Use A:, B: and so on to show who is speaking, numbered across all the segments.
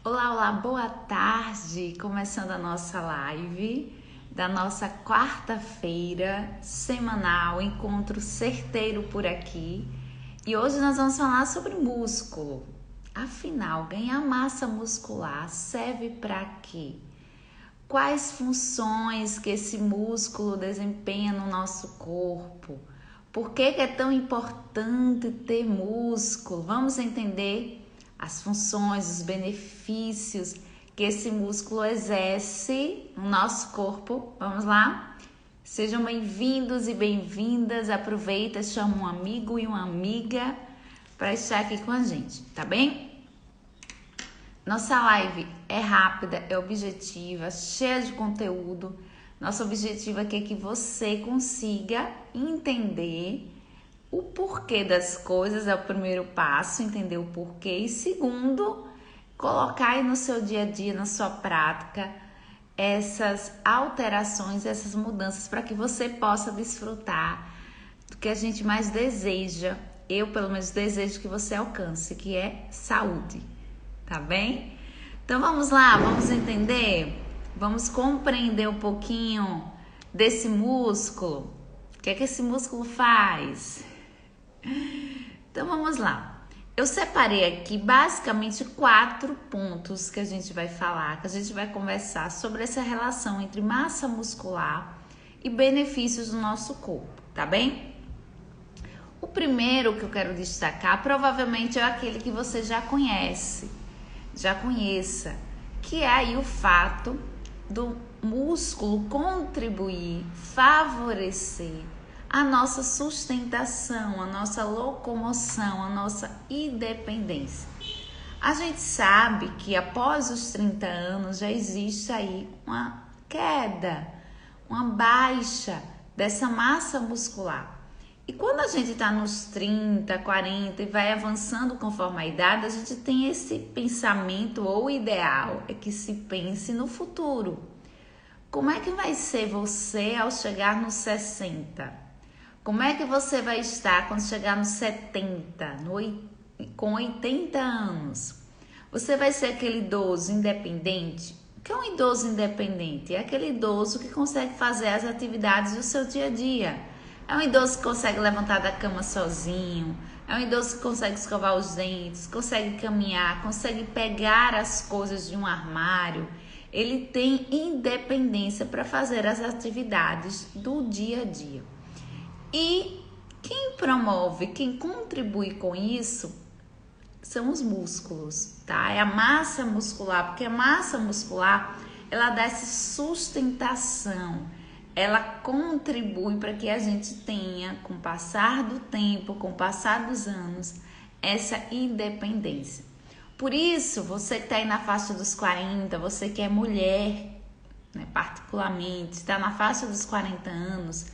A: Olá, olá, boa tarde! Começando a nossa live da nossa quarta-feira semanal, encontro certeiro por aqui. E hoje nós vamos falar sobre músculo. Afinal, ganhar massa muscular serve para quê? Quais funções que esse músculo desempenha no nosso corpo? Por que é tão importante ter músculo? Vamos entender as funções, os benefícios que esse músculo exerce no nosso corpo. Vamos lá? Sejam bem-vindos e bem-vindas. Aproveita, chama um amigo e uma amiga para estar aqui com a gente, tá bem? Nossa live é rápida, é objetiva, cheia de conteúdo. Nosso objetivo aqui é que você consiga entender o porquê das coisas, é o primeiro passo, entender o porquê. E segundo, colocar aí no seu dia a dia, na sua prática, essas alterações, essas mudanças, para que você possa desfrutar do que a gente mais deseja. Eu, pelo menos, desejo que você alcance, que é saúde. Tá bem? Então vamos lá, vamos entender, vamos compreender um pouquinho desse músculo. O que é que esse músculo faz? Então vamos lá. Eu separei aqui basicamente 4 pontos que a gente vai falar, que a gente vai conversar sobre essa relação entre massa muscular e benefícios do nosso corpo, tá bem? O primeiro que eu quero destacar provavelmente é aquele que você já conhece. Conheça, que é aí o fato do músculo contribuir, favorecer a nossa sustentação, a nossa locomoção, a nossa independência. A gente sabe que após os 30 anos já existe aí uma queda, uma baixa dessa massa muscular. E quando a gente está nos 30, 40 e vai avançando conforme a idade, a gente tem esse pensamento, ou ideal é que se pense no futuro. Como é que vai ser você ao chegar nos 60? Como é que você vai estar quando chegar nos 70, com 80 anos? Você vai ser aquele idoso independente? O que é um idoso independente? É aquele idoso que consegue fazer as atividades do seu dia a dia. É um idoso que consegue levantar da cama sozinho, é um idoso que consegue escovar os dentes, consegue caminhar, consegue pegar as coisas de um armário. Ele tem independência para fazer as atividades do dia a dia. E quem promove, quem contribui com isso são os músculos, tá? É a massa muscular, porque a massa muscular, ela dá essa sustentação. Ela contribui para que a gente tenha, com o passar do tempo, com o passar dos anos, essa independência. Por isso, você que está aí na faixa dos 40, você que é mulher, né, particularmente, está na faixa dos 40 anos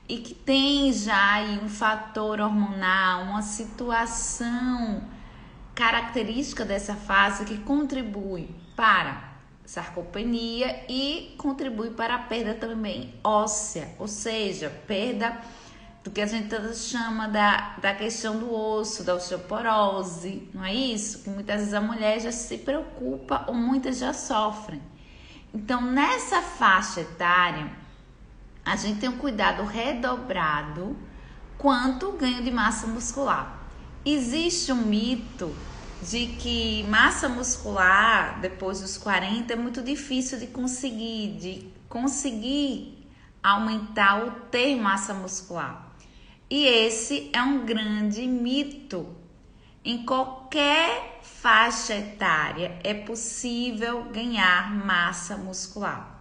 A: e que tem já aí um fator hormonal, uma situação característica dessa fase que contribui para sarcopenia e contribui para a perda também óssea, ou seja, perda do que a gente chama da questão do osso, da osteoporose, não é isso? Que muitas vezes a mulher já se preocupa ou muitas já sofrem. Então, nessa faixa etária, a gente tem um cuidado redobrado quanto ao ganho de massa muscular. Existe um mito de que massa muscular depois dos 40 é muito difícil de conseguir aumentar ou ter massa muscular. E esse é um grande mito. Em qualquer faixa etária é possível ganhar massa muscular.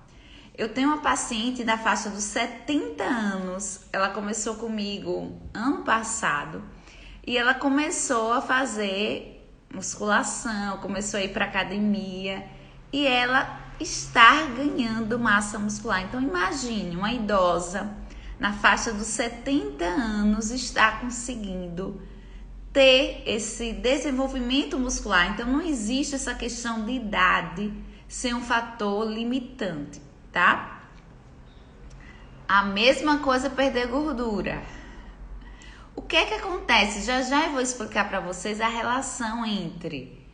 A: Eu tenho uma paciente da faixa dos 70 anos, ela começou comigo ano passado e ela começou a fazer musculação, começou a ir para academia e ela está ganhando massa muscular. Então imagine uma idosa na faixa dos 70 anos está conseguindo ter esse desenvolvimento muscular. Então não existe essa questão de idade ser um fator limitante, tá? A mesma coisa perder gordura. O que é que acontece? Já eu vou explicar para vocês a relação entre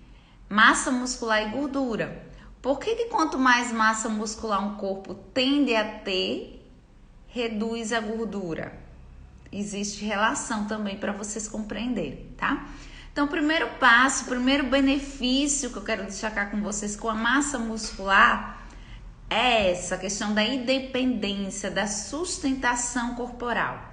A: massa muscular e gordura. Por que quanto mais massa muscular um corpo tende a ter, reduz a gordura? Existe relação também para vocês compreenderem, tá? Então, o primeiro passo, o primeiro benefício que eu quero destacar com vocês com a massa muscular é essa questão da independência, da sustentação corporal.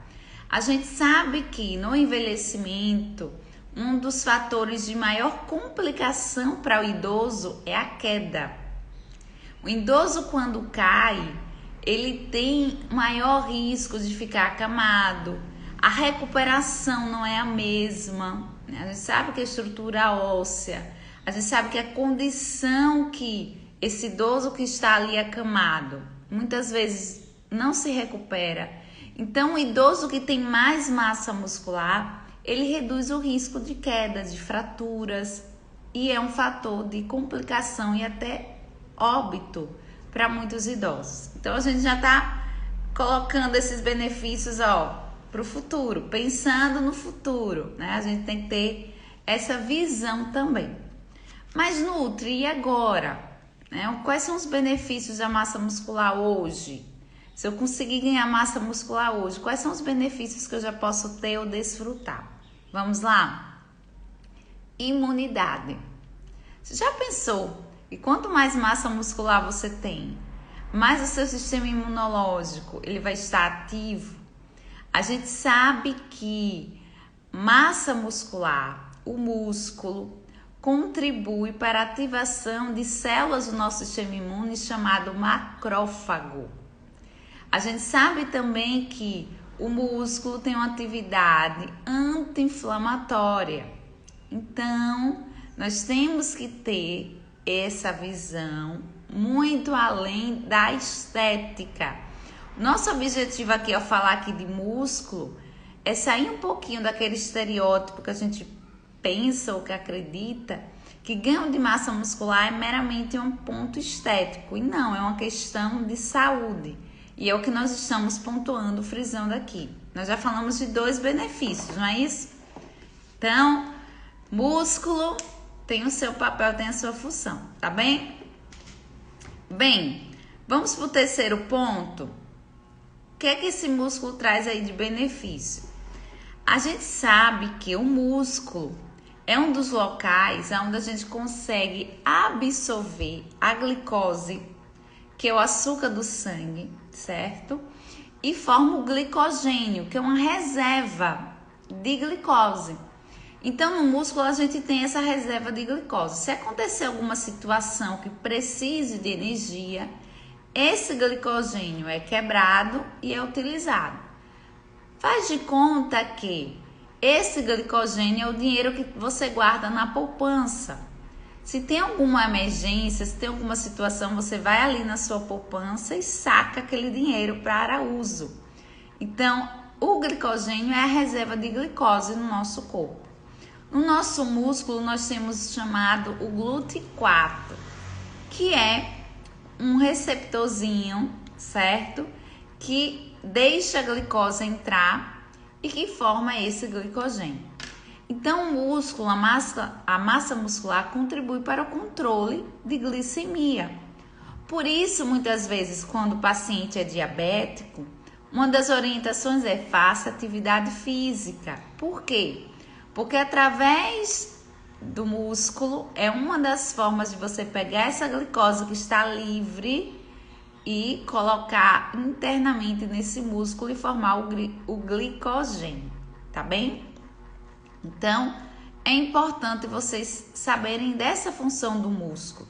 A: A gente sabe que no envelhecimento, um dos fatores de maior complicação para o idoso é a queda. O idoso, quando cai, ele tem maior risco de ficar acamado, a recuperação não é a mesma, né? A gente sabe que a estrutura óssea, a gente sabe que a condição que esse idoso que está ali acamado, muitas vezes não se recupera. Então, o idoso que tem mais massa muscular, ele reduz o risco de quedas, de fraturas, e é um fator de complicação e até óbito para muitos idosos. Então, a gente já está colocando esses benefícios, para o futuro, pensando no futuro, né? A gente tem que ter essa visão também. Mas, Nutri, e agora? Né? Quais são os benefícios da massa muscular hoje? Se eu conseguir ganhar massa muscular hoje, quais são os benefícios que eu já posso ter ou desfrutar? Vamos lá? Imunidade. Você já pensou que quanto mais massa muscular você tem, mais o seu sistema imunológico ele vai estar ativo? A gente sabe que massa muscular, o músculo, contribui para a ativação de células do nosso sistema imune chamado macrófago. A gente sabe também que o músculo tem uma atividade anti-inflamatória. Então, nós temos que ter essa visão muito além da estética. Nosso objetivo aqui ao falar aqui de músculo é sair um pouquinho daquele estereótipo que a gente pensa ou que acredita que ganho de massa muscular é meramente um ponto estético. E não, é uma questão de saúde. E é o que nós estamos pontuando, frisando aqui. Nós já falamos de 2 benefícios, não é isso? Então, músculo tem o seu papel, tem a sua função, tá bem? Bem, vamos para o terceiro ponto. O que é que esse músculo traz aí de benefício? A gente sabe que o músculo é um dos locais onde a gente consegue absorver a glicose, que é o açúcar do sangue, certo? E forma o glicogênio, que é uma reserva de glicose. Então, no músculo a gente tem essa reserva de glicose. Se acontecer alguma situação que precise de energia, esse glicogênio é quebrado e é utilizado. Faz de conta que esse glicogênio é o dinheiro que você guarda na poupança. Se tem alguma emergência, se tem alguma situação, você vai ali na sua poupança e saca aquele dinheiro para uso. Então, o glicogênio é a reserva de glicose no nosso corpo. No nosso músculo, nós temos chamado o GLUT4, que é um receptorzinho, certo? Que deixa a glicose entrar e que forma esse glicogênio. Então, o músculo, a massa muscular contribui para o controle de glicemia. Por isso, muitas vezes, quando o paciente é diabético, uma das orientações é faça atividade física. Por quê? Porque através do músculo é uma das formas de você pegar essa glicose que está livre e colocar internamente nesse músculo e formar o glicogênio, tá bem? Então, é importante vocês saberem dessa função do músculo.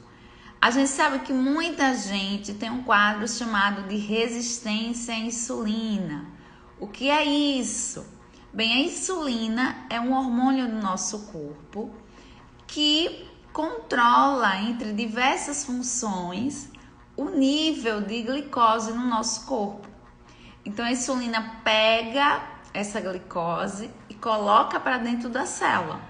A: A gente sabe que muita gente tem um quadro chamado de resistência à insulina. O que é isso? Bem, a insulina é um hormônio do nosso corpo que controla, entre diversas funções, o nível de glicose no nosso corpo. Então, a insulina pega essa glicose e coloca para dentro da célula.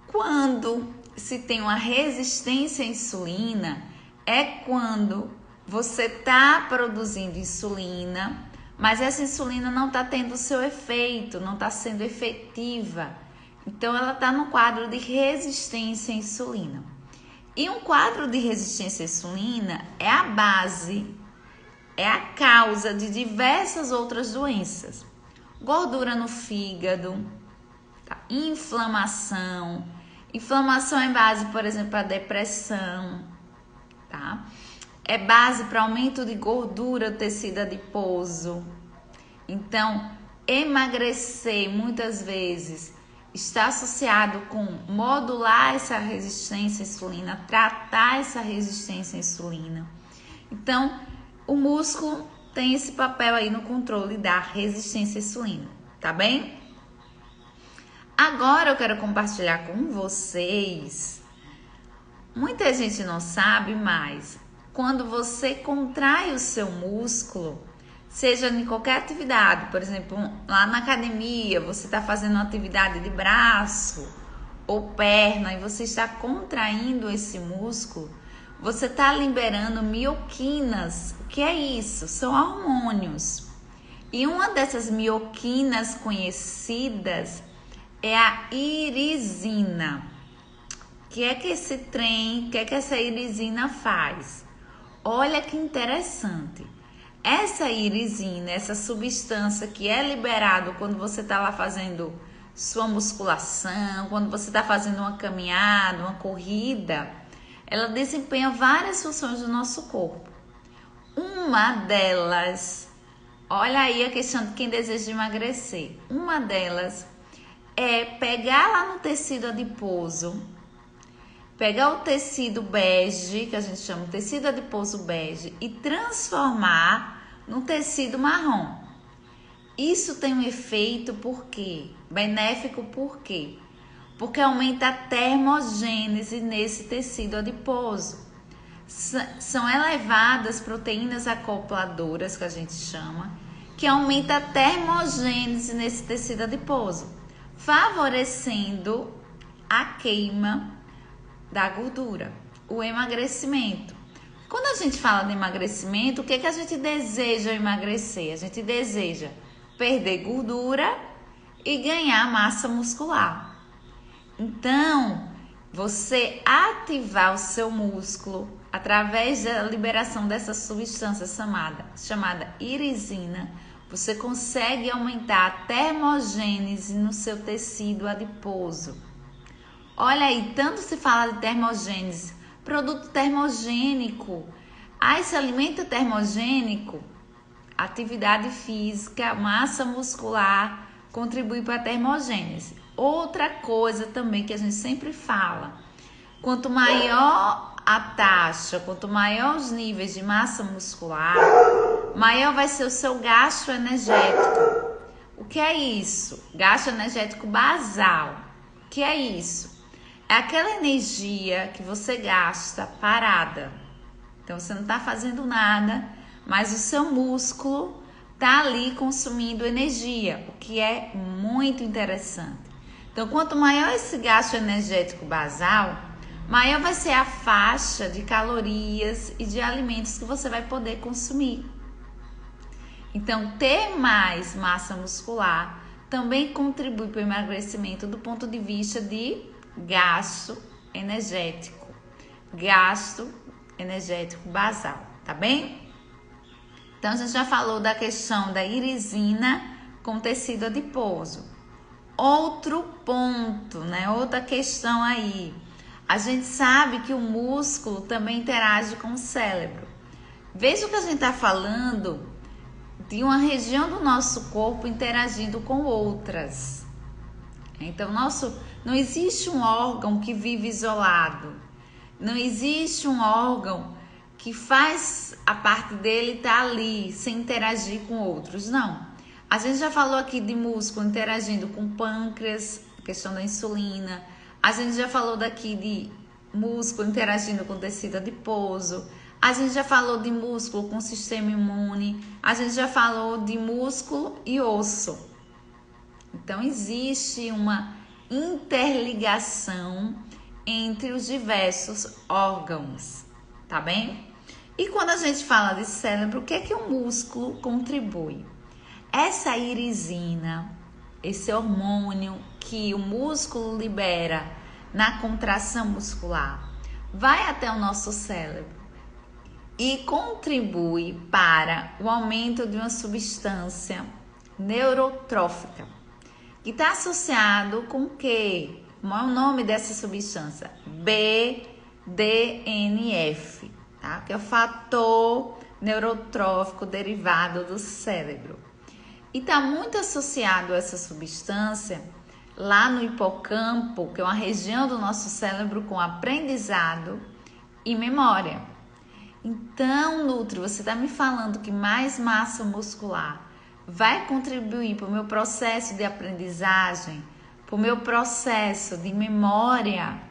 A: Quando se tem uma resistência à insulina, é quando você está produzindo insulina, mas essa insulina não está tendo o seu efeito, não está sendo efetiva. Então, ela está no quadro de resistência à insulina. E um quadro de resistência à insulina é a base, é a causa de diversas outras doenças. Gordura no fígado, tá? Inflamação. Inflamação é base, por exemplo, para depressão, tá? É base para aumento de gordura do tecido adiposo. Então, emagrecer muitas vezes está associado com modular essa resistência à insulina, tratar essa resistência à insulina. Então, o músculo tem esse papel aí no controle da resistência à insulina, tá bem? Agora eu quero compartilhar com vocês. Muita gente não sabe, mas quando você contrai o seu músculo, seja em qualquer atividade, por exemplo, lá na academia, você está fazendo uma atividade de braço ou perna e você está contraindo esse músculo, você está liberando mioquinas. O que é isso? São hormônios. E uma dessas mioquinas conhecidas é a irisina. O que é que esse trem, o que é que essa irisina faz? Olha que interessante. Essa irisina, essa substância que é liberada quando você está lá fazendo sua musculação, quando você está fazendo uma caminhada, uma corrida, ela desempenha várias funções do nosso corpo. Uma delas, olha aí a questão de quem deseja emagrecer. Uma delas é pegar lá no tecido adiposo, pegar o tecido bege, que a gente chama de tecido adiposo bege, e transformar no tecido marrom. Isso tem um efeito benéfico por quê? Porque aumenta a termogênese nesse tecido adiposo. São elevadas proteínas acopladoras, que a gente chama, que aumenta a termogênese nesse tecido adiposo, favorecendo a queima da gordura, o emagrecimento. Quando a gente fala de emagrecimento, o que a gente deseja emagrecer? A gente deseja perder gordura e ganhar massa muscular. Então, você ativar o seu músculo através da liberação dessa substância chamada irisina, você consegue aumentar a termogênese no seu tecido adiposo. Olha aí, tanto se fala de termogênese, produto termogênico. Esse alimento termogênico, atividade física, massa muscular, contribui para a termogênese. Outra coisa também que a gente sempre fala, quanto maior a taxa, quanto maior os níveis de massa muscular, maior vai ser o seu gasto energético. O que é isso? Gasto energético basal. O que é isso? É aquela energia que você gasta parada. Então, você não está fazendo nada, mas o seu músculo está ali consumindo energia, o que é muito interessante. Então, quanto maior esse gasto energético basal, maior vai ser a faixa de calorias e de alimentos que você vai poder consumir. Então, ter mais massa muscular também contribui para o emagrecimento do ponto de vista de gasto energético basal, tá bem? Então, a gente já falou da questão da irisina com tecido adiposo. Outro ponto, né? Outra questão aí. A gente sabe que o músculo também interage com o cérebro. Veja o que a gente está falando de uma região do nosso corpo interagindo com outras. Então, não existe um órgão que vive isolado. Não existe um órgão que faz a parte dele estar ali, sem interagir com outros. Não. A gente já falou aqui de músculo interagindo com pâncreas, questão da insulina. A gente já falou daqui de músculo interagindo com tecido adiposo. A gente já falou de músculo com sistema imune. A gente já falou de músculo e osso. Então, existe uma interligação entre os diversos órgãos, tá bem? E quando a gente fala de cérebro, o que é que o músculo contribui? Essa irisina, esse hormônio que o músculo libera na contração muscular vai até o nosso cérebro e contribui para o aumento de uma substância neurotrófica, que está associado com o quê? Qual é o nome dessa substância? BDNF, tá? Que é o fator neurotrófico derivado do cérebro. E está muito associado a essa substância lá no hipocampo, que é uma região do nosso cérebro com aprendizado e memória. Então, Nutri, você está me falando que mais massa muscular vai contribuir para o meu processo de aprendizagem, para o meu processo de memória,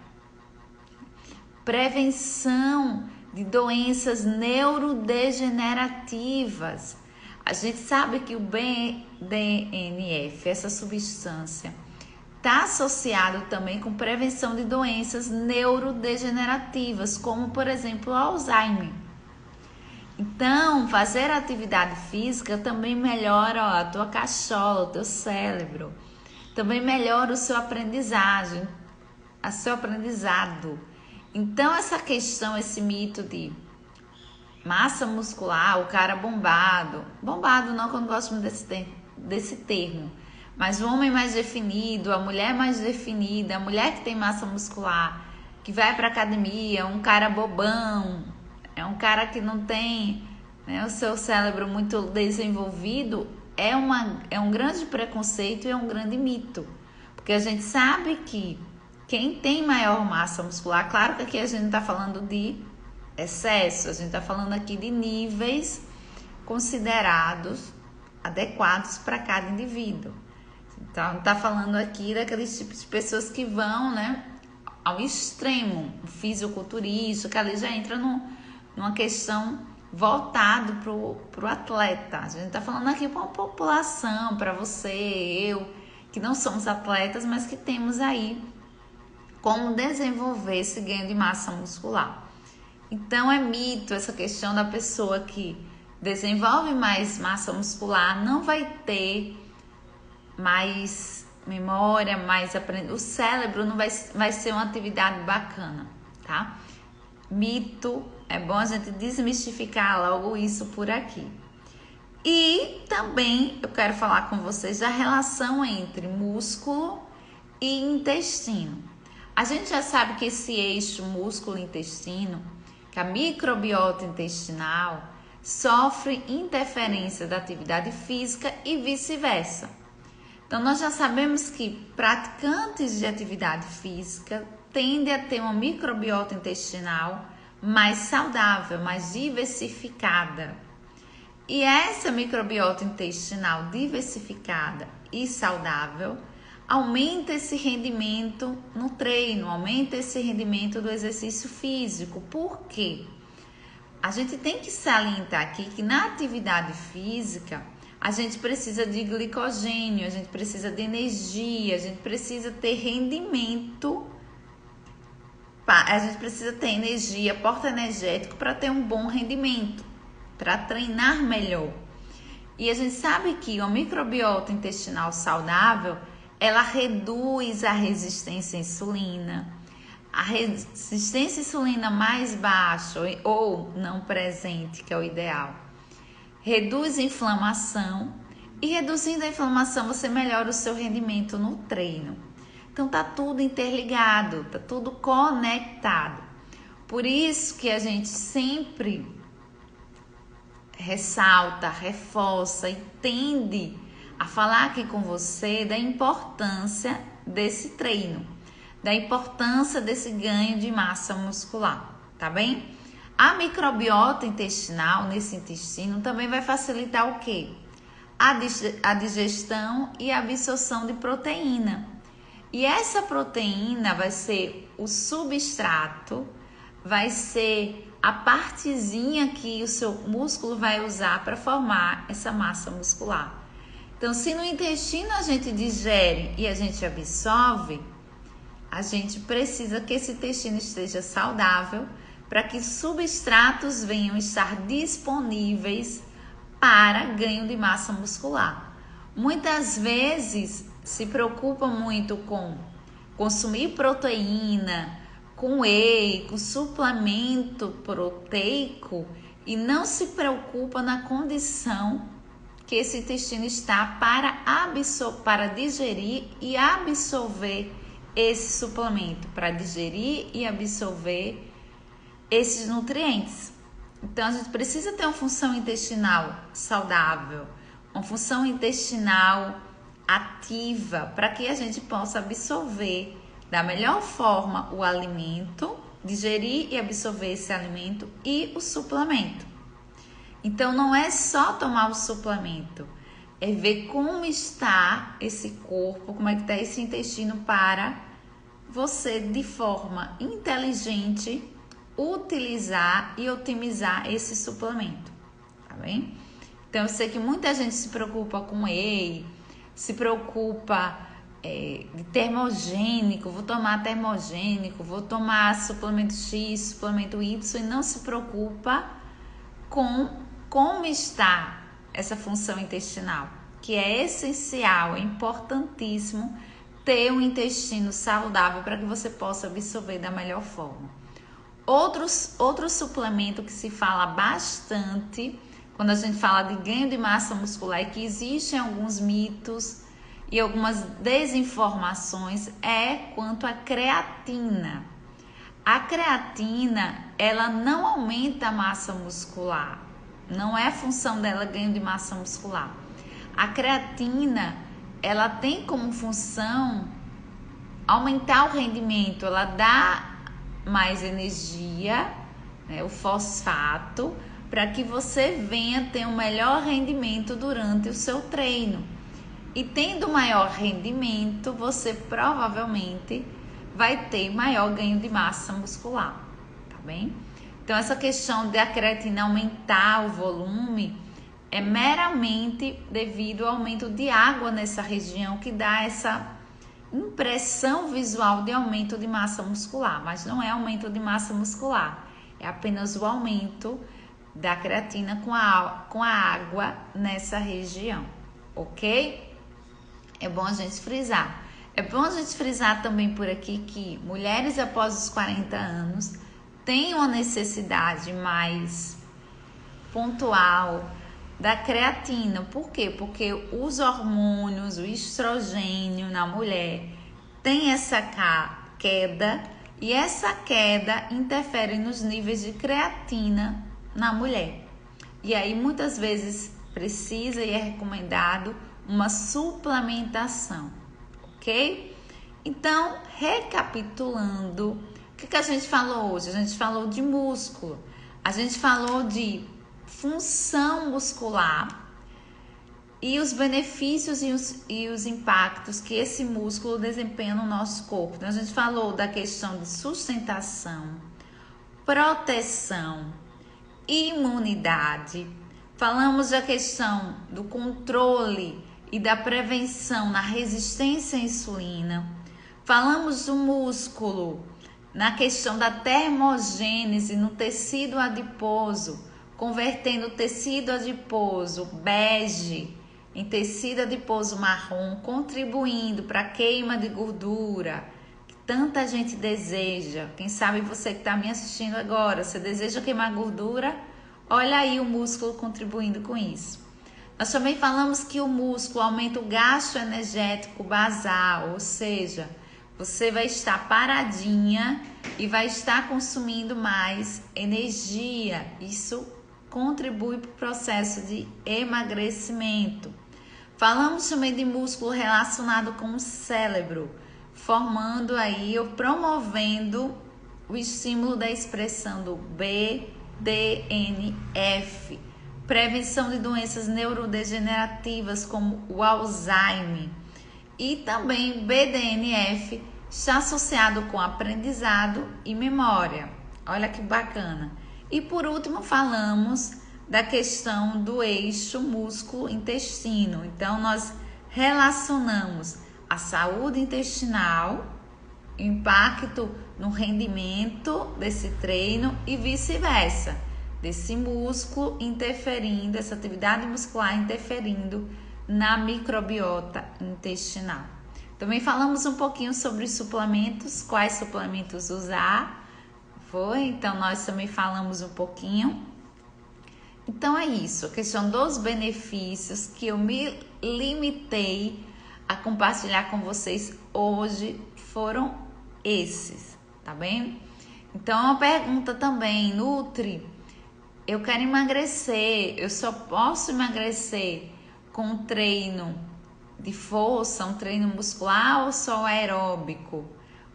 A: prevenção de doenças neurodegenerativas. A gente sabe que o BDNF, essa substância, está associado também com prevenção de doenças neurodegenerativas, como, por exemplo, o Alzheimer. Então, fazer atividade física também melhora a tua cachola, o teu cérebro. Também melhora o seu aprendizagem, o seu aprendizado. Então, essa questão, esse mito de massa muscular, o cara bombado não, que eu não gosto muito desse termo, mas o homem mais definido, a mulher mais definida, a mulher que tem massa muscular, que vai para academia, um cara bobão, é um cara que não tem, né, o seu cérebro muito desenvolvido, é um grande preconceito e é um grande mito, porque a gente sabe que quem tem maior massa muscular, claro que aqui a gente não está falando de excesso, a gente está falando aqui de níveis considerados adequados para cada indivíduo. Então, está falando aqui daqueles tipos de pessoas que vão, né, ao extremo, o fisiculturista, que ali já entra numa questão voltado para o atleta. A gente está falando aqui para uma população, para você, eu, que não somos atletas, mas que temos aí como desenvolver esse ganho de massa muscular. Então, é mito essa questão da pessoa que desenvolve mais massa muscular, não vai ter mais memória, mais aprendizagem. O cérebro não vai ser uma atividade bacana, tá? Mito, é bom a gente desmistificar logo isso por aqui. E também eu quero falar com vocês da relação entre músculo e intestino. A gente já sabe que esse eixo músculo-intestino, que a microbiota intestinal, sofre interferência da atividade física e vice-versa. Então, nós já sabemos que praticantes de atividade física tendem a ter uma microbiota intestinal mais saudável, mais diversificada. E essa microbiota intestinal diversificada e saudável aumenta esse rendimento no treino, aumenta esse rendimento do exercício físico. Por quê? A gente tem que salientar aqui que na atividade física a gente precisa de glicogênio, a gente precisa de energia, a gente precisa ter rendimento, a gente precisa ter energia, porta energético para ter um bom rendimento, para treinar melhor. E a gente sabe que a microbiota intestinal saudável, ela reduz a resistência à insulina. A resistência à insulina mais baixa ou não presente, que é o ideal, reduz a inflamação, e reduzindo a inflamação você melhora o seu rendimento no treino. Então tá tudo interligado, tá tudo conectado. Por isso que a gente sempre ressalta, reforça e tende a falar aqui com você da importância desse treino, da importância desse ganho de massa muscular, tá bem? A microbiota intestinal, nesse intestino, também vai facilitar o quê? A digestão e a absorção de proteína. E essa proteína vai ser o substrato, vai ser a partezinha que o seu músculo vai usar para formar essa massa muscular. Então, se no intestino a gente digere e a gente absorve, a gente precisa que esse intestino esteja saudável para que substratos venham estar disponíveis para ganho de massa muscular. Muitas vezes se preocupa muito com consumir proteína, com whey, com suplemento proteico e não se preocupa na condição que esse intestino está para digerir e absorver esse suplemento, para digerir e absorver esses nutrientes. Então, a gente precisa ter uma função intestinal saudável, uma função intestinal ativa, para que a gente possa absorver da melhor forma o alimento, digerir e absorver esse alimento e o suplemento. Então, não é só tomar o suplemento, é ver como está esse corpo, como é que está esse intestino para você, de forma inteligente, utilizar e otimizar esse suplemento, tá bem? Então, eu sei que muita gente se preocupa com whey, se preocupa de termogênico, vou tomar termogênico, vou tomar suplemento X, suplemento Y, e não se preocupa com como está essa função intestinal, que é essencial, é importantíssimo ter um intestino saudável para que você possa absorver da melhor forma. Outro suplemento que se fala bastante quando a gente fala de ganho de massa muscular e que existem alguns mitos e algumas desinformações é quanto à creatina. A creatina, ela não aumenta a massa muscular, não é a função dela ganho de massa muscular. A creatina, ela tem como função aumentar o rendimento, ela dá mais energia, né, o fosfato, para que você venha ter um melhor rendimento durante o seu treino. E tendo maior rendimento, você provavelmente vai ter maior ganho de massa muscular, tá bem? Então, essa questão da creatina aumentar o volume é meramente devido ao aumento de água nessa região, que dá essa impressão visual de aumento de massa muscular, mas não é aumento de massa muscular, é apenas o aumento da creatina com a água nessa região, ok? É bom a gente frisar. É bom a gente frisar também por aqui que mulheres após os 40 anos têm uma necessidade mais pontual da creatina. Por quê? Porque os hormônios, o estrogênio na mulher tem essa queda e essa queda interfere nos níveis de creatina na mulher. E aí muitas vezes precisa e é recomendado uma suplementação, ok? Então, recapitulando, o que a gente falou hoje? A gente falou de músculo, a gente falou de função muscular e os benefícios e os impactos que esse músculo desempenha no nosso corpo. Então, a gente falou da questão de sustentação, proteção, imunidade. Falamos da questão do controle e da prevenção na resistência à insulina. Falamos do músculo na questão da termogênese no tecido adiposo, convertendo o tecido adiposo bege em tecido adiposo marrom, contribuindo para a queima de gordura, que tanta gente deseja. Quem sabe você que está me assistindo agora, você deseja queimar gordura? Olha aí o músculo contribuindo com isso. Nós também falamos que o músculo aumenta o gasto energético basal, ou seja, você vai estar paradinha e vai estar consumindo mais energia. Isso contribui para o processo de emagrecimento. Falamos também de músculo relacionado com o cérebro, formando aí ou promovendo o estímulo da expressão do BDNF, prevenção de doenças neurodegenerativas como o Alzheimer. E também BDNF está associado com aprendizado e memória. Olha que bacana. E por último falamos da questão do eixo músculo-intestino. Então nós relacionamos a saúde intestinal, impacto no rendimento desse treino e vice-versa, desse músculo interferindo, essa atividade muscular interferindo na microbiota intestinal. Também falamos um pouquinho sobre suplementos, quais suplementos usar, Então nós também falamos um pouquinho. Então é isso, a questão dos benefícios que eu me limitei a compartilhar com vocês hoje foram esses, tá bem? Então uma pergunta também, Nutri, eu quero emagrecer, eu só posso emagrecer com um treino de força, um treino muscular ou só aeróbico?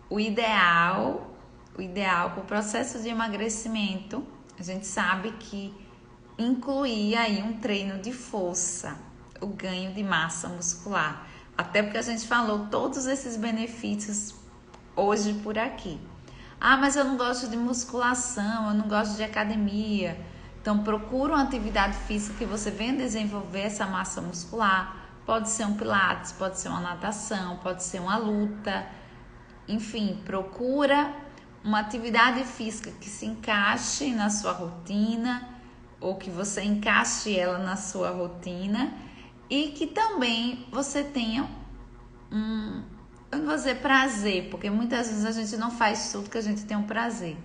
A: O ideal para o processo de emagrecimento, a gente sabe que incluir aí um treino de força, o ganho de massa muscular. Até porque a gente falou todos esses benefícios hoje por aqui. Ah, mas eu não gosto de musculação, eu não gosto de academia. Então procura uma atividade física que você venha desenvolver essa massa muscular. Pode ser um pilates, pode ser uma natação, pode ser uma luta. Enfim, procura uma atividade física que se encaixe na sua rotina ou que você encaixe ela na sua rotina e que também você tenha eu não vou dizer prazer, porque muitas vezes a gente não faz tudo que a gente tem um prazer,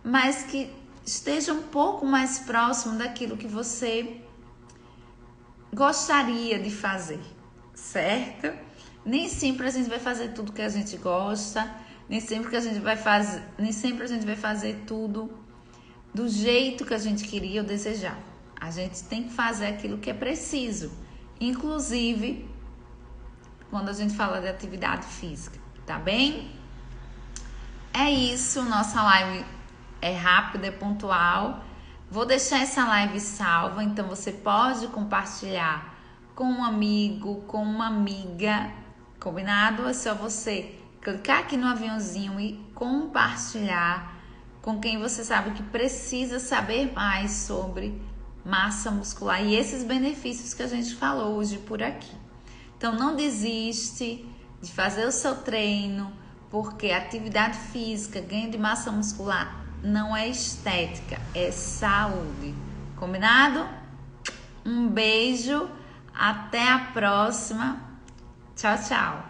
A: mas que esteja um pouco mais próximo daquilo que você gostaria de fazer, certo? Nem sempre a gente vai fazer tudo que a gente gosta, nem sempre a gente vai fazer tudo do jeito que a gente queria ou desejava. A gente tem que fazer aquilo que é preciso, inclusive quando a gente fala de atividade física, tá bem? É isso, nossa live é rápida, é pontual. Vou deixar essa live salva, então você pode compartilhar com um amigo, com uma amiga, combinado? É só você clicar aqui no aviãozinho e compartilhar com quem você sabe que precisa saber mais sobre massa muscular e esses benefícios que a gente falou hoje por aqui. Então não desiste de fazer o seu treino, porque atividade física, ganho de massa muscular não é estética, é saúde. Combinado? Um beijo, até a próxima. Tchau, tchau.